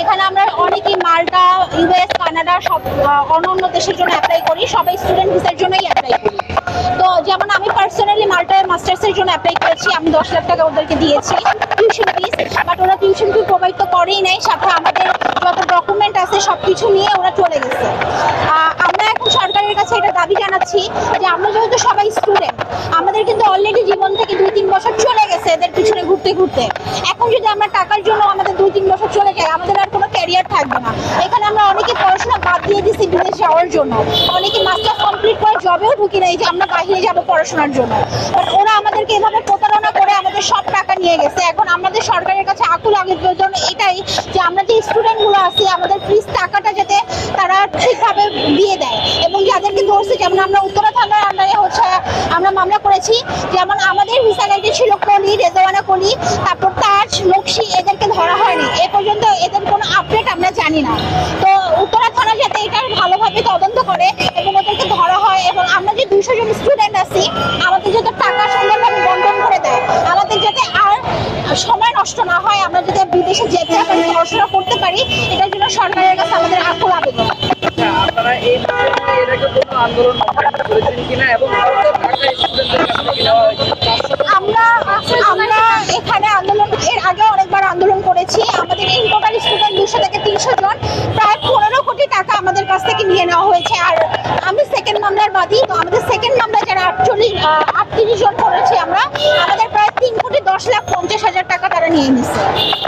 এখানে আমরা অনেকেই মাল্টা, ইউএস, কানাডা সব অন্য দেশের জন্য অ্যাপ্লাই করি, সবাই স্টুডেন্ট ভিসার জন্যই অ্যাপ্লাই করি। তো যেমন আমি পার্সোনালি মাল্টায় মাস্টার্সের জন্য অ্যাপ্লাই করেছি, আমি 10 লাখ টাকা ওদেরকে দিয়েছি টিউশন ফিস, বাট ওরা টিউশন ফি প্রোভাইড তো করেই নাই, সাথে আমাদের যত ডকুমেন্ট আছে সব কিছু নিয়ে ওরা চলে গেছে। আমরা এখন সরকারের কাছে এটা দাবি জানাচ্ছি যে আমরা যেহেতু সবাই স্টুডেন্ট, আমাদের কিন্তু অলরেডি জীবন থেকে 2-3 বছর চলে গেছে এদের পিছনে ঘুরতে ঘুরতে। এখন যদি আমরা টাকার জন্য আমাদের 2-3 বছর চলে যায়, আমাদের আর কোনো ক্যারিয়ার থাকবে না। এখানে আমরা অনেকে পড়াশোনা বাদ দিয়ে দিচ্ছি বিদেশ যাওয়ার জন্য, অনেকে মাস্টার্স কমপ্লিট করে জবেও ঢুকি নাই যে আমরা বাইরে যাবো পড়াশোনার জন্য, বাট ওরা আমাদেরকে এভাবে প্রতারণা করে আমাদের সব টাকা নিয়ে গেছে। এখন আমাদের সরকারের কাছে আকুল আবেদন এটাই যে আমরা যে স্টুডেন্টগুলো আছি আমাদের প্লিজ টাকাটা যাতে তারা ঠিকভাবে দিয়ে দেয়, এবং যাদেরকে ধরছে, যেমন আমরা উত্তরা থানার আন্ডারে আমরা মামলা করেছি, যেমন আমাদের ভিসা গাইডে ছিল কলি, রেজওয়ানা কলি, তারপর তাজ, লক্ষ্মী, এদেরকে ধরা হয়নি এ পর্যন্ত, এদের কোনো আপডেট আমরা জানি না। তো উত্তরা থানা যাতে এটা ভালোভাবে তদন্ত করে এবং ওদেরকে ধরা হয়, এবং আমরা যে 200 জন স্টুডেন্ট আছি আমাদের যাতে টাকা সুন্দরভাবে বন্টন করে দেয়, আমাদের যাতে আর সময় নষ্ট না হয়, আমরা যাতে বিদেশে যেতে পারি, পড়াশোনা করতে পারি, এটার জন্য সরকারের কাছে আমাদের আকুল আবেদন। আপনারা এই বিষয়ে এর আগে কোনো আন্দোলন করেছেন কিনা এবং আমরা এখানে আন্দোলন এর আগে অনেকবার আন্দোলন করেছি। আমাদের এই টোটাল স্টুডেন্ট 200 থেকে 300 জন, প্রায় 15 কোটি টাকা আমাদের কাছ থেকে নিয়ে নেওয়া হয়েছে। আর আমি সেকেন্ড মামলার বাদী, তো আমাদের সেকেন্ড মামলা যারা 38 জন করেছি আমরা, আমাদের প্রায় 3,10,50,000 টাকা তারা নিয়ে নিচ্ছে।